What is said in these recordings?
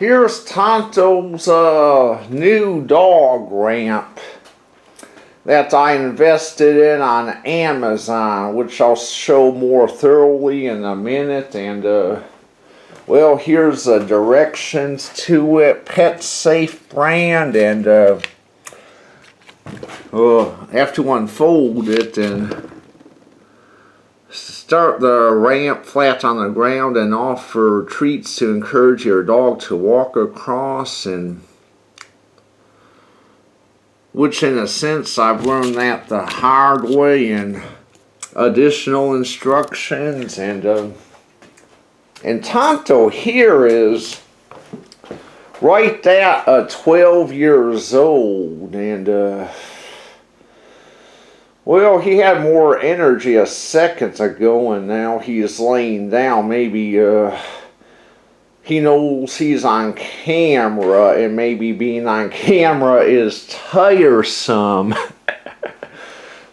Here's Tonto's new dog ramp that I invested in on Amazon, which I'll show more thoroughly in a minute. And well, here's the directions to it. Pet Safe brand, and I have to unfold it and start the ramp flat on the ground and offer treats to encourage your dog to walk across, and which in a sense I've learned that the hard way, and additional instructions. And Tonto here is right at 12 years old, and well, he had more energy a second ago, and now he's laying down. Maybe he knows he's on camera, and maybe being on camera is tiresome.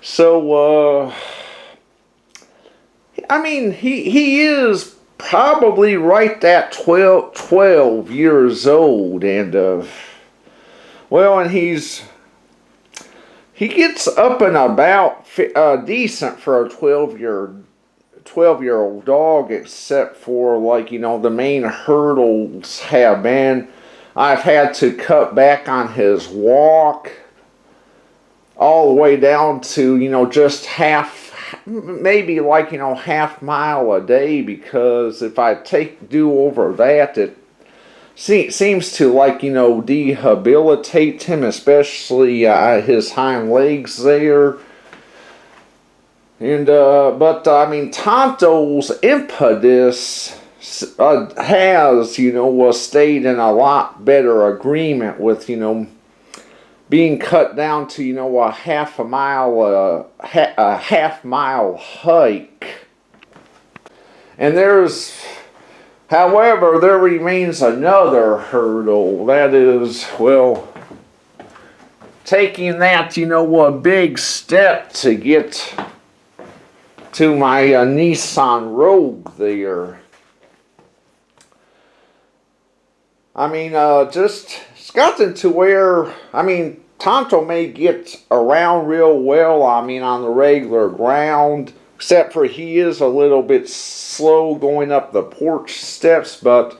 So, I mean, he is probably right at 12 years old, and well, and he gets up and about decent for a 12-year-old dog, except for, like, you know, the main hurdles have been I've had to cut back on his walk all the way down to, you know, just maybe like, you know, half mile a day, because if I do over that, it seems to, like, you know, debilitate him, especially his hind legs there. And but I mean, Tonto's impetus has, you know, stayed in a lot better agreement with, you know, being cut down to, you know, a half mile hike. And however, there remains another hurdle. That is, well, taking that, you know, a big step to get to my Nissan Rogue there. I mean, it's gotten to where, I mean, Tonto may get around real well, I mean, on the regular ground, except for he is a little bit slow going up the porch steps. But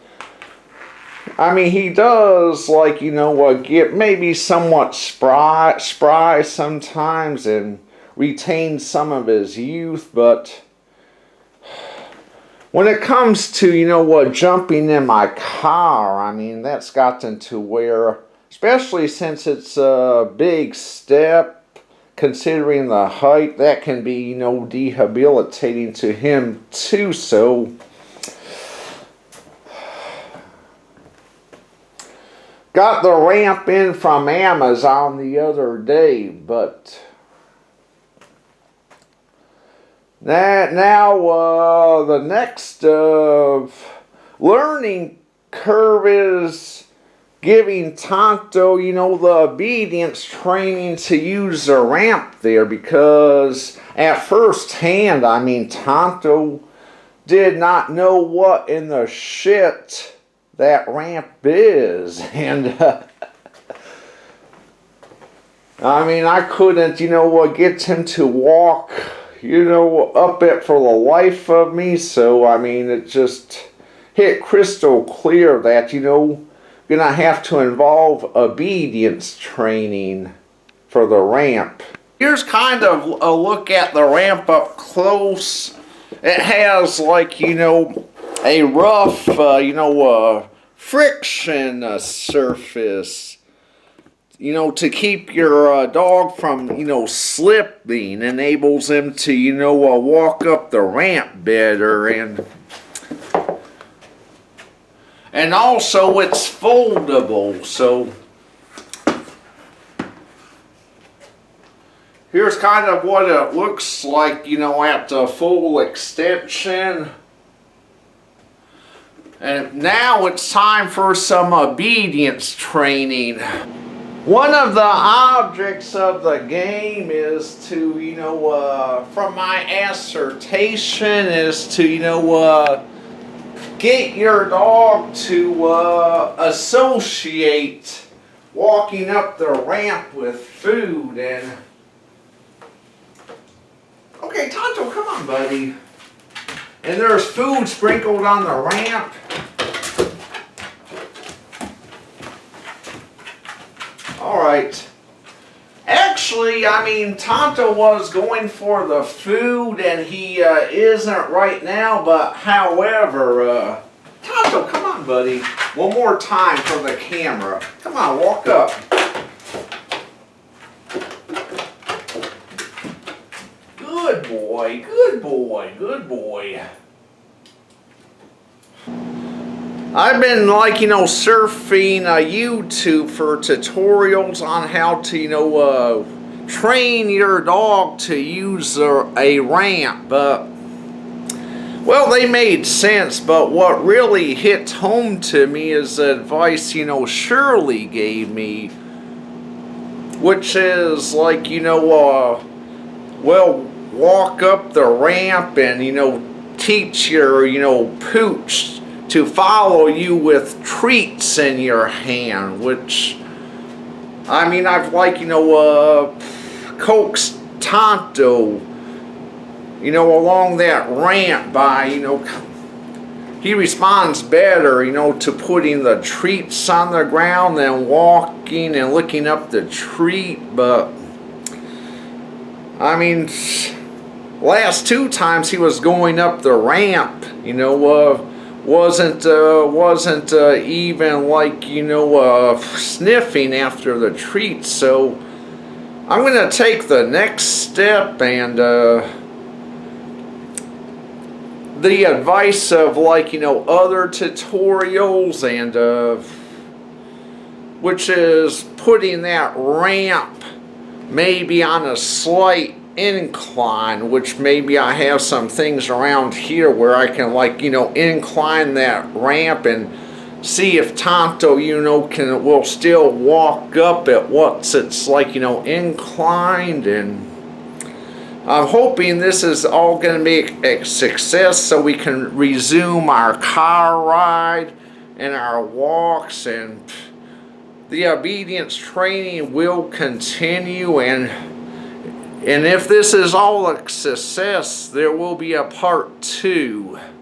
I mean, he does, like, you know, get maybe somewhat spry sometimes, and retain some of his youth. But when it comes to, you know, jumping in my car, I mean, that's gotten to where, especially since it's a big step, considering the height, that can be, you know, debilitating to him too. So got the ramp in from Amazon the other day, but now the next learning curve is giving Tonto, you know, the obedience training to use the ramp there, because at first hand, I mean, Tonto did not know what in the shit that ramp is. And I mean, I couldn't, you know, get him to walk, you know, up it for the life of me. So I mean, it just hit crystal clear that, you know, gonna have to involve obedience training for the ramp. Here's kind of a look at the ramp up close. It has, like, you know, a rough, you know, friction surface, you know, to keep your dog from, you know, slipping, enables him to, you know, walk up the ramp better. And also it's foldable, so here's kind of what it looks like, you know, at the full extension. And now it's time for some obedience training. One of the objects of the game is to, you know, from my assertion, is to, you know, get your dog to associate walking up the ramp with food. And okay, Tonto, come on, buddy. And there's food sprinkled on the ramp. Alright. Actually, I mean, Tonto was going for the food and he isn't right now, but however, Tonto, come on, buddy. One more time for the camera. Come on, walk up. Good boy, good boy, good boy. I've been surfing YouTube for tutorials on how to, train your dog to use a ramp, but, well, they made sense, but what really hit home to me is the advice, Shirley gave me, which is well, walk up the ramp and, teach your, pooch to follow you with treats in your hand, which, I mean, I've coaxed Tonto, along that ramp by, he responds better, to putting the treats on the ground than walking and licking up the treat, but, I mean, last 2 times he was going up the ramp, wasn't even sniffing after the treats. So I'm gonna take the next step and the advice of other tutorials and which is putting that ramp maybe on a slight incline, which maybe I have some things around here where I can incline that ramp and see if Tonto will still walk up at what's inclined. And I'm hoping this is all going to be a success so we can resume our car ride and our walks, and the obedience training will continue. And if this is all a success, there will be a part 2.